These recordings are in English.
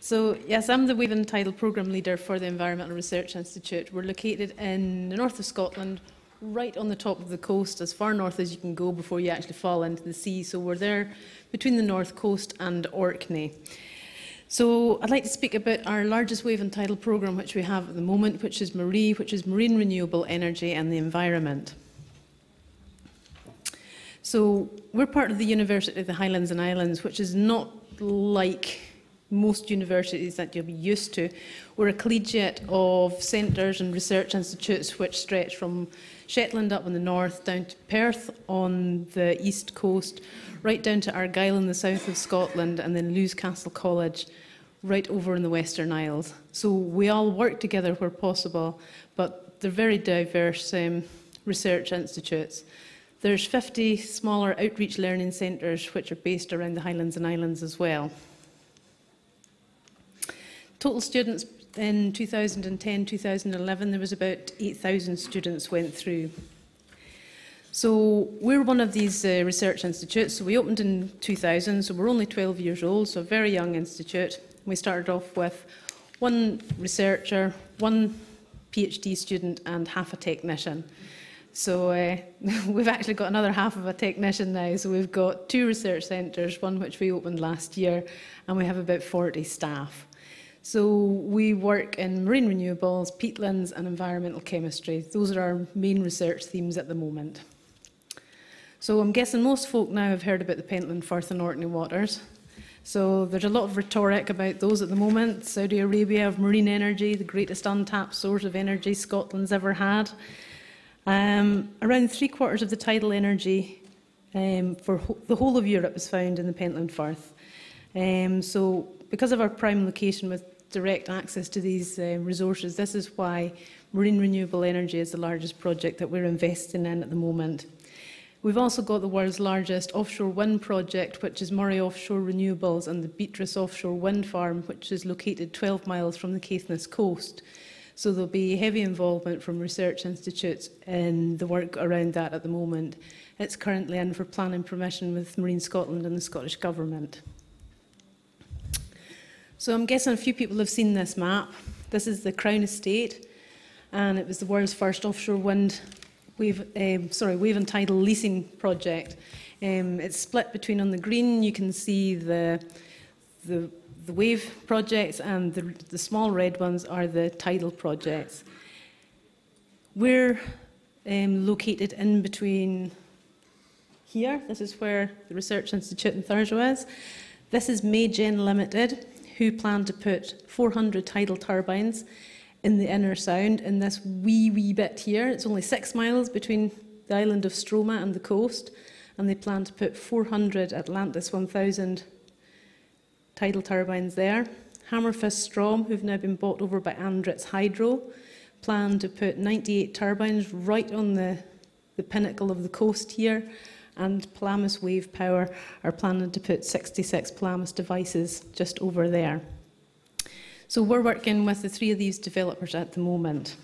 So, yes, I'm the Wave and Tidal Programme Leader for the Environmental Research Institute. We're located in the north of Scotland, right on the top of the coast, as far north as you can go before you actually fall into the sea. So we're there between the north coast and Orkney. So I'd like to speak about our largest wave and tidal programme which we have at the moment, which is MAREE, which is Marine Renewable Energy and the Environment. So we're part of the University of the Highlands and Islands, which is not like most universities that you'll be used to. We're a collegiate of centres and research institutes which stretch from Shetland up in the north, down to Perth on the east coast, right down to Argyll in the south of Scotland, and then Newcastle College right over in the Western Isles. So we all work together where possible, but they're very diverse research institutes. There's 50 smaller outreach learning centres which are based around the Highlands and Islands as well. Total students in 2010-2011, there was about 8,000 students went through. So we're one of these research institutes. So we opened in 2000, so we're only 12 years old, so a very young institute. We started off with one researcher, one PhD student and half a technician. So we've actually got another half of a technician now. So we've got 2 research centres, one which we opened last year, and we have about 40 staff. So we work in marine renewables, peatlands and environmental chemistry. Those are our main research themes at the moment. So I'm guessing most folk now have heard about the Pentland Firth and Orkney waters. So there's a lot of rhetoric about those at the moment. Saudi Arabia of marine energy, the greatest untapped source of energy Scotland's ever had. Around 3/4 of the tidal energy for the whole of Europe is found in the Pentland Firth. So because of our prime location with direct access to these resources, this is why marine renewable energy is the largest project that we're investing in at the moment. We've also got the world's largest offshore wind project, which is Moray Offshore Renewables, and the Beatrice Offshore Wind Farm, which is located 12 miles from the Caithness coast. So there'll be heavy involvement from research institutes in the work around that at the moment. It's currently in for planning permission with Marine Scotland and the Scottish Government. So I'm guessing a few people have seen this map. This is the Crown Estate, and it was the world's first offshore wave and tidal leasing project. It's split between, on the green you can see the wave projects, and the small red ones are the tidal projects. We're located in between here. This is where the Research Institute in Thurso is. This is Maygen Limited, who plan to put 400 tidal turbines in the inner sound in this wee bit here. It's only 6 miles between the island of Stroma and the coast, and they plan to put 400 Atlantis 1000 tidal turbines there. Hammerfest Strom, who've now been bought over by Andritz Hydro, plan to put 98 turbines right on the pinnacle of the coast here, and Palamas Wave Power are planning to put 66 Palamas devices just over there. So we're working with the 3 of these developers at the moment.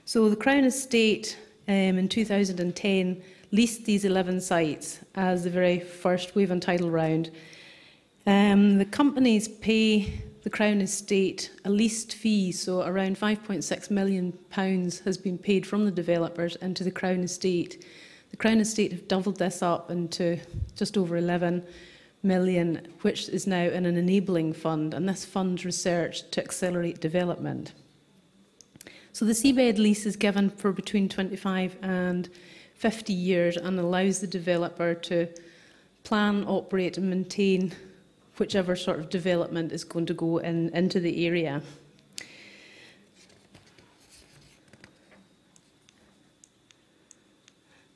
So the Crown Estate in 2010 leased these 11 sites as the very first wave and tidal round. The companies pay the Crown Estate a leased fee, so around £5.6 million has been paid from the developers into the Crown Estate. The Crown Estate have doubled this up into just over 11 million, which is now in an enabling fund, and this funds research to accelerate development. So the seabed lease is given for between 25 and 50 years and allows the developer to plan, operate and maintain whichever sort of development is going to go into the area.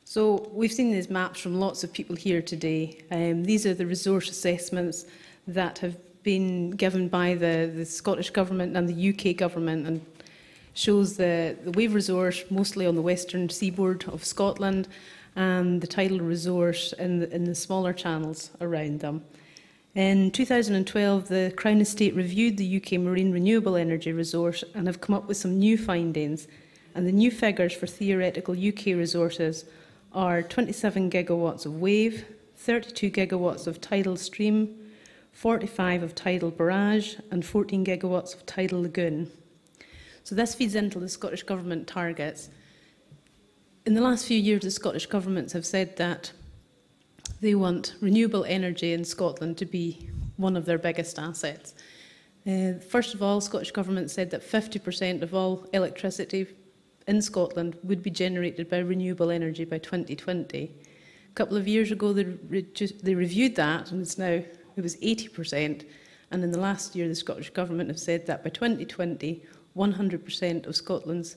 So we've seen these maps from lots of people here today. These are the resource assessments that have been given by the Scottish Government and the UK Government, and shows the wave resource mostly on the western seaboard of Scotland and the tidal resource in the smaller channels around them. In 2012, the Crown Estate reviewed the UK marine renewable energy resource and have come up with some new findings. And the new figures for theoretical UK resources are 27 gigawatts of wave, 32 gigawatts of tidal stream, 45 of tidal barrage, and 14 gigawatts of tidal lagoon. So this feeds into the Scottish Government targets. In the last few years, the Scottish governments have said that they want renewable energy in Scotland to be one of their biggest assets. First of all, Scottish Government said that 50% of all electricity in Scotland would be generated by renewable energy by 2020. A couple of years ago, they reviewed that, and it was 80%. And in the last year, the Scottish Government have said that by 2020, 100% of Scotland's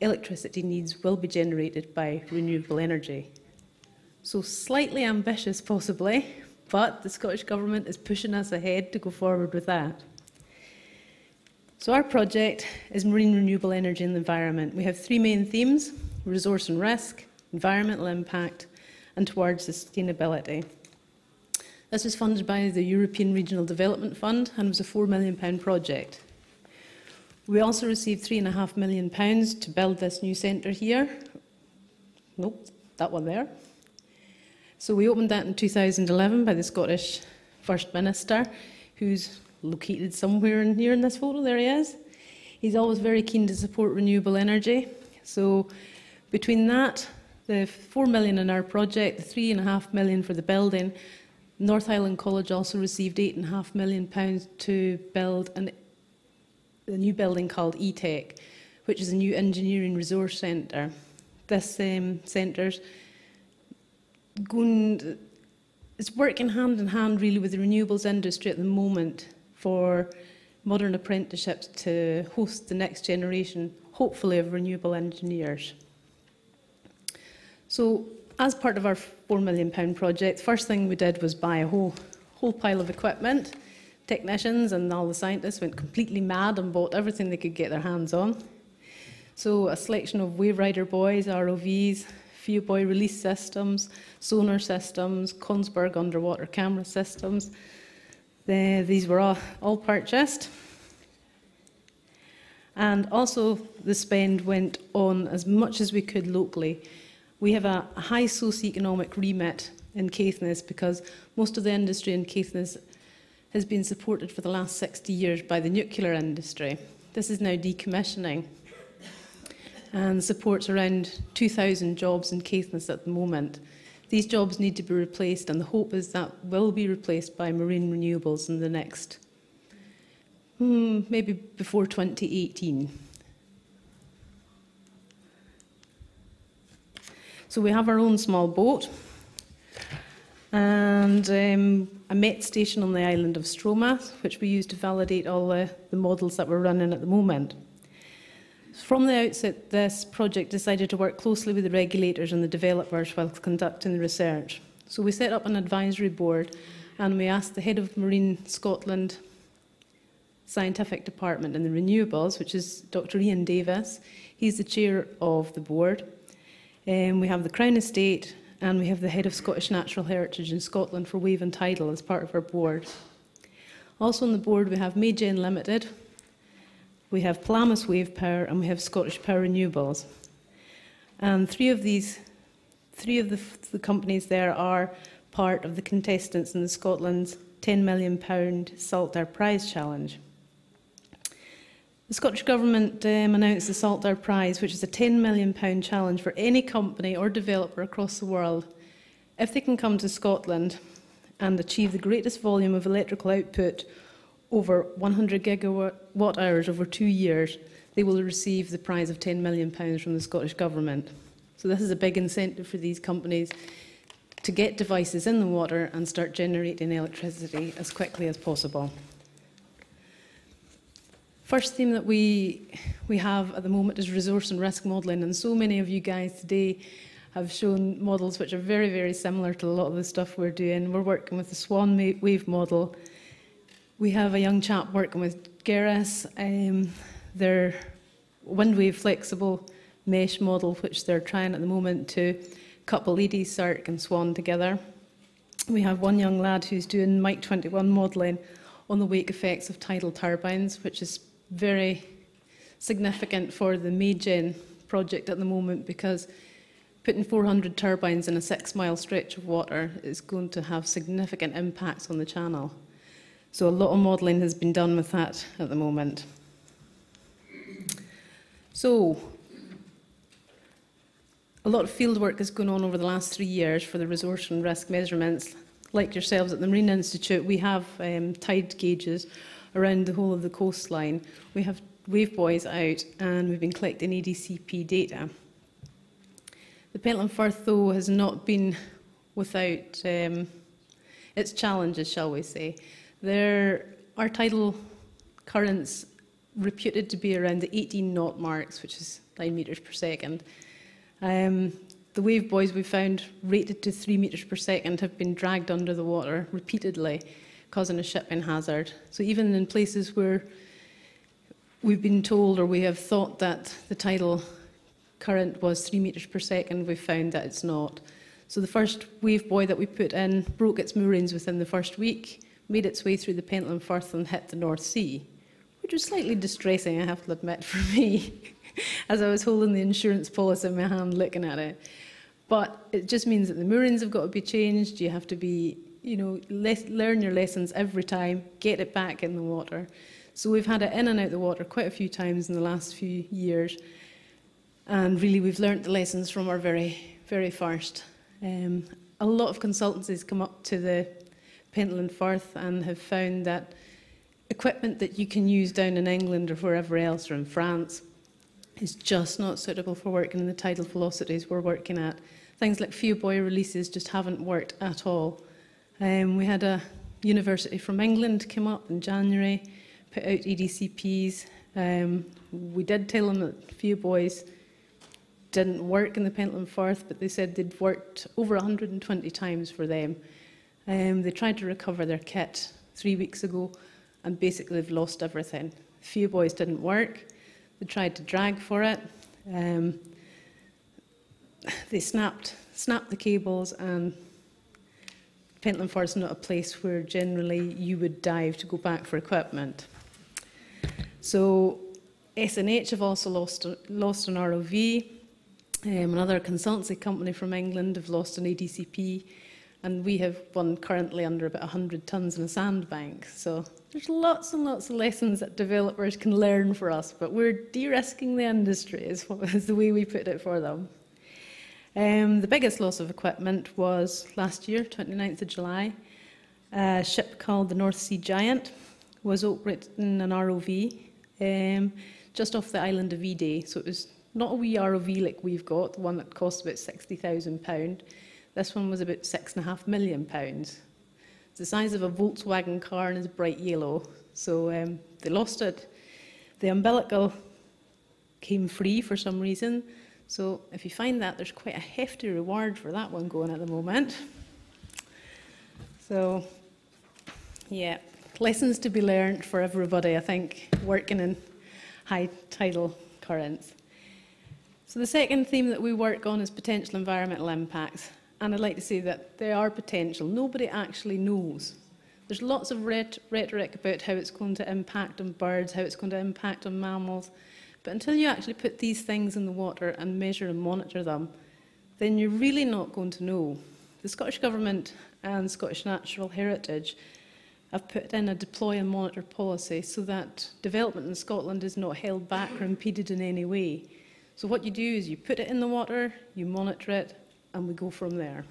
electricity needs will be generated by renewable energy. So slightly ambitious, possibly, but the Scottish Government is pushing us ahead to go forward with that. So our project is marine renewable energy and the environment. We have three main themes: resource and risk, environmental impact, and towards sustainability. This was funded by the European Regional Development Fund and was a £4 million project. We also received £3.5 million to build this new centre here. Nope, that one there. So we opened that in 2011 by the Scottish First Minister, who's located somewhere in here in this photo. There he is. He's always very keen to support renewable energy. So between that, the £4 million in our project, the £3.5 million for the building, North Highland College also received £8.5 million to build a new building called eTech, which is a new engineering resource centre. This centre's it's working hand in hand really with the renewables industry at the moment for modern apprenticeships to host the next generation, hopefully, of renewable engineers. So as part of our £4 million project, the first thing we did was buy a whole pile of equipment. Technicians and all the scientists went completely mad and bought everything they could get their hands on. So a selection of wave rider buoys, ROVs, few buoy release systems, sonar systems, Kongsberg underwater camera systems. These were all purchased. And also the spend went on as much as we could locally. We have a high socio-economic remit in Caithness because most of the industry in Caithness has been supported for the last 60 years by the nuclear industry. This is now decommissioning and supports around 2,000 jobs in Caithness at the moment. These jobs need to be replaced, and the hope is that will be replaced by marine renewables in the next, maybe before 2018. So we have our own small boat and a MET station on the island of Stromath, which we use to validate all the models that we're running at the moment. From the outset, this project decided to work closely with the regulators and the developers while conducting the research. So we set up an advisory board and we asked the head of Marine Scotland Scientific Department in the Renewables, which is Dr. Ian Davis. He's the chair of the board. We have the Crown Estate and we have the head of Scottish Natural Heritage in Scotland for Wave and Tidal as part of our board. Also on the board we have Maygen Limited, we have Palamas Wave Power, and we have Scottish Power Renewables. And three of the companies there are part of the contestants in the Scotland's £10 million Saltire Prize Challenge. The Scottish Government announced the Saltire Prize, which is a £10 million challenge for any company or developer across the world. If they can come to Scotland and achieve the greatest volume of electrical output over 100 gigawatt hours over 2 years, they will receive the prize of £10 million from the Scottish Government. So this is a big incentive for these companies to get devices in the water and start generating electricity as quickly as possible. First theme that we have at the moment is resource and risk modelling, and so many of you guys today have shown models which are very, very similar to a lot of the stuff we're doing. We're working with the Swan wave model. We have a young chap working with Geras, their wind wave flexible mesh model, which they're trying at the moment to couple ED, Cirque and Swan together. We have one young lad who's doing Mike 21 modelling on the wake effects of tidal turbines, which is very significant for the Maygen project at the moment, because putting 400 turbines in a 6-mile stretch of water is going to have significant impacts on the channel. So a lot of modelling has been done with that at the moment. So a lot of field work has gone on over the last 3 years for the resource and risk measurements. Like yourselves at the Marine Institute, we have tide gauges around the whole of the coastline. We have wave buoys out and we've been collecting EDCP data. The Pentland Firth, though, has not been without its challenges, shall we say. There are tidal currents reputed to be around the 18 knot marks, which is 9 metres per second. The wave buoys we found rated to 3 metres per second have been dragged under the water repeatedly, causing a shipping hazard. So even in places where we've been told or we have thought that the tidal current was 3 metres per second, we've found that it's not. So the first wave buoy that we put in broke its moorings within the first week, made its way through the Pentland Firth and hit the North Sea, which was slightly distressing, I have to admit, for me, as I was holding the insurance policy in my hand looking at it. But it just means that the moorings have got to be changed. You have to be, learn your lessons every time, get it back in the water. So we've had it in and out the water quite a few times in the last few years. And really, we've learnt the lessons from our very, very first. A lot of consultancies come up to the Pentland Firth and have found that equipment that you can use down in England or wherever else, or in France, is just not suitable for working in the tidal velocities we're working at. Things like few buoy releases just haven't worked at all. We had a university from England come up in January, put out EDCPs. We did tell them that few buoys didn't work in the Pentland Firth, but they said they'd worked over 120 times for them. They tried to recover their kit 3 weeks ago, and basically they've lost everything. Few buoys didn't work. They tried to drag for it. They snapped the cables, and Pentland Firth is not a place where generally you would dive to go back for equipment. So SNH have also lost an ROV. Another consultancy company from England have lost an ADCP, and we have one currently under about 100 tonnes in a sandbank. So there's lots and lots of lessons that developers can learn for us, but we're de-risking the industry is the way we put it for them. The biggest loss of equipment was last year, 29th of July. A ship called the North Sea Giant was operating an ROV just off the island of Ede. So it was not a wee ROV like we've got, the one that costs about £60,000. This one was about £6.5 million. It's the size of a Volkswagen car and is bright yellow. So they lost it. The umbilical came free for some reason. So if you find that, there's quite a hefty reward for that one going at the moment. So, yeah, lessons to be learned for everybody, I think, working in high tidal currents. So the second theme that we work on is potential environmental impacts. And I'd like to say that they are potential. Nobody actually knows. There's lots of rhetoric about how it's going to impact on birds, how it's going to impact on mammals. But until you actually put these things in the water and measure and monitor them, then you're really not going to know. The Scottish Government and Scottish Natural Heritage have put in a deploy and monitor policy so that development in Scotland is not held back or impeded in any way. So what you do is you put it in the water, you monitor it, and we go from there.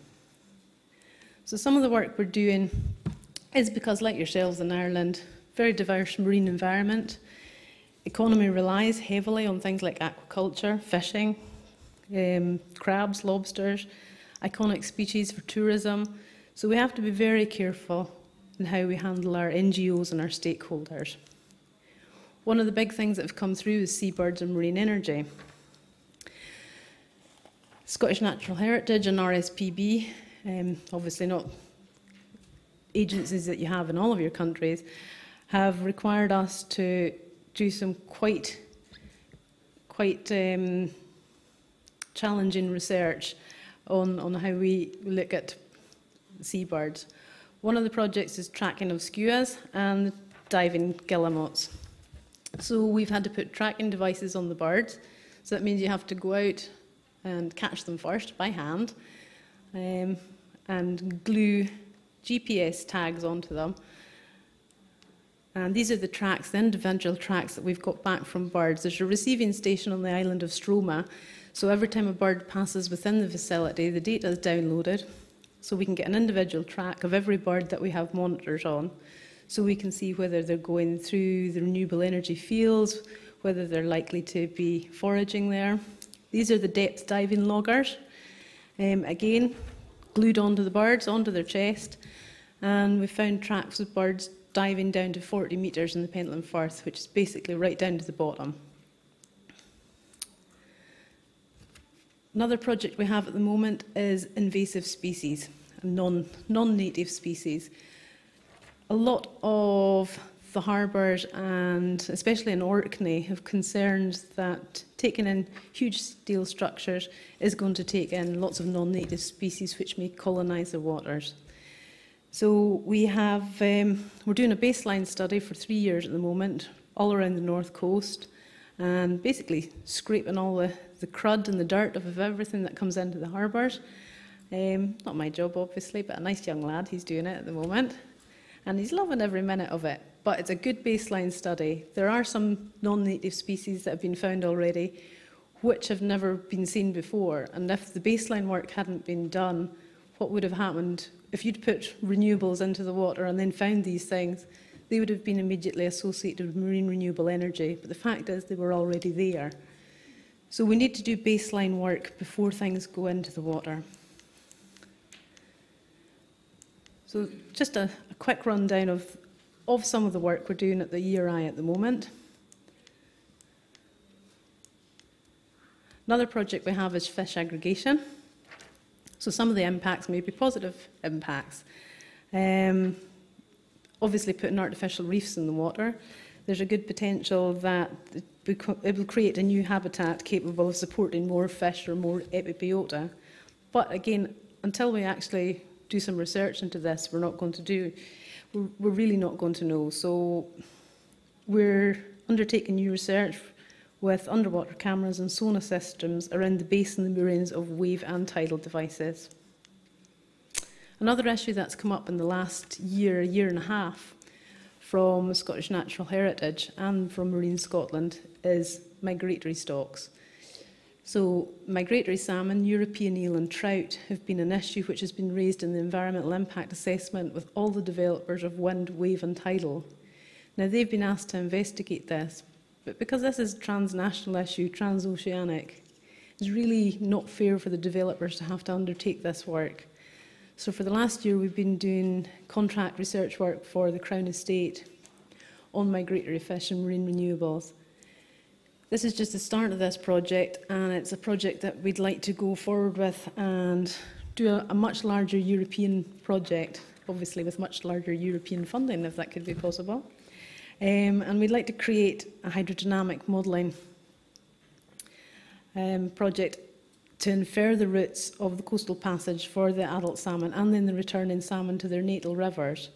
So some of the work we're doing is because, like yourselves in Ireland, very diverse marine environment. Economy relies heavily on things like aquaculture, fishing, crabs, lobsters, iconic species for tourism. So we have to be very careful in how we handle our NGOs and our stakeholders. One of the big things that have come through is seabirds and marine energy. Scottish Natural Heritage and RSPB, obviously not agencies that you have in all of your countries, have required us to do some quite challenging research on how we look at seabirds. One of the projects is tracking of skuas and diving guillemots. So we've had to put tracking devices on the birds. So that means you have to go out and catch them first by hand and glue GPS tags onto them. And these are the tracks, the individual tracks that we've got back from birds. There's a receiving station on the island of Stroma, so every time a bird passes within the facility, the data is downloaded, so we can get an individual track of every bird that we have monitors on, so we can see whether they're going through the renewable energy fields, whether they're likely to be foraging there. These are the depth diving loggers, again, glued onto the birds, onto their chest, and we found tracks of birds diving down to 40 metres in the Pentland Firth, which is basically right down to the bottom. Another project we have at the moment is invasive species, non-native species. A lot of the harbours, and especially in Orkney, have concerns that taking in huge steel structures is going to take in lots of non-native species which may colonise the waters. So we have, we're doing a baseline study for 3 years at the moment, all around the north coast, and basically scraping all the crud and the dirt of everything that comes into the harbours. Not my job, obviously, but a nice young lad, he's doing it at the moment. And he's loving every minute of it. But it's a good baseline study. There are some non-native species that have been found already, which have never been seen before. And if the baseline work hadn't been done, what would have happened if you'd put renewables into the water and then found these things? They would have been immediately associated with marine renewable energy. But the fact is they were already there. So we need to do baseline work before things go into the water. So just a quick rundown of some of the work we're doing at the ERI at the moment. Another project we have is fish aggregation. So some of the impacts may be positive impacts. Obviously putting artificial reefs in the water, there's a good potential that it will create a new habitat capable of supporting more fish or more epibiota. But again, until we actually do some research into this, we're really not going to know. So we're undertaking new research with underwater cameras and sonar systems around the base and the moorings of wave and tidal devices. Another issue that's come up in the last year and a half from Scottish Natural Heritage and from Marine Scotland is migratory stocks. So migratory salmon, European eel and trout have been an issue which has been raised in the environmental impact assessment with all the developers of wind, wave and tidal. Now they've been asked to investigate this, but because this is a transnational issue, transoceanic, it's really not fair for the developers to have to undertake this work. So for the last year we've been doing contract research work for the Crown Estate on migratory fish and marine renewables. This is just the start of this project, and it's a project that we'd like to go forward with and do a much larger European project, obviously with much larger European funding, if that could be possible. And we'd like to create a hydrodynamic modelling project to infer the routes of the coastal passage for the adult salmon and then the returning salmon to their natal rivers.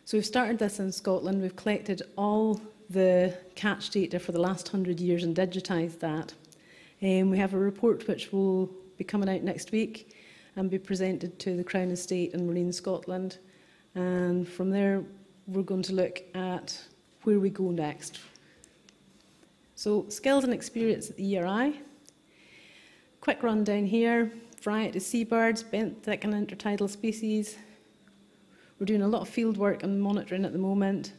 So we've started this in Scotland. We've collected all the catch data for the last 100 years and digitised that. We have a report which will be coming out next week and be presented to the Crown Estate and Marine Scotland. And from there, we're going to look at where we go next. So skills and experience at the ERI. Quick rundown here. Variety of seabirds, bent, thick and intertidal species. We're doing a lot of field work and monitoring at the moment.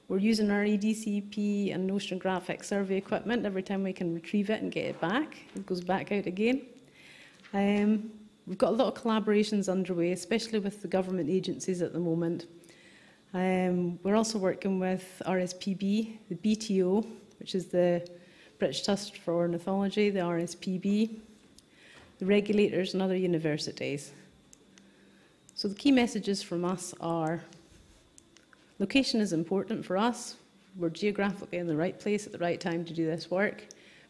We're using our EDCP and oceanographic survey equipment. Every time we can retrieve it and get it back, it goes back out again. We've got a lot of collaborations underway, especially with the government agencies at the moment. We're also working with RSPB, the BTO, which is the British Trust for Ornithology, the RSPB, the regulators and other universities. So the key messages from us are: location is important for us. We're geographically in the right place at the right time to do this work,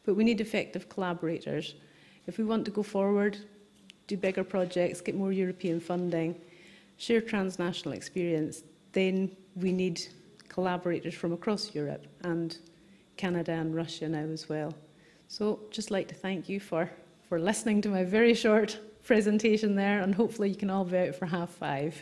but we need effective collaborators. If we want to go forward, do bigger projects, get more European funding, share transnational experience, then we need collaborators from across Europe and Canada and Russia now as well. So just like to thank you for listening to my very short presentation there, and hopefully you can all be out for 5:30.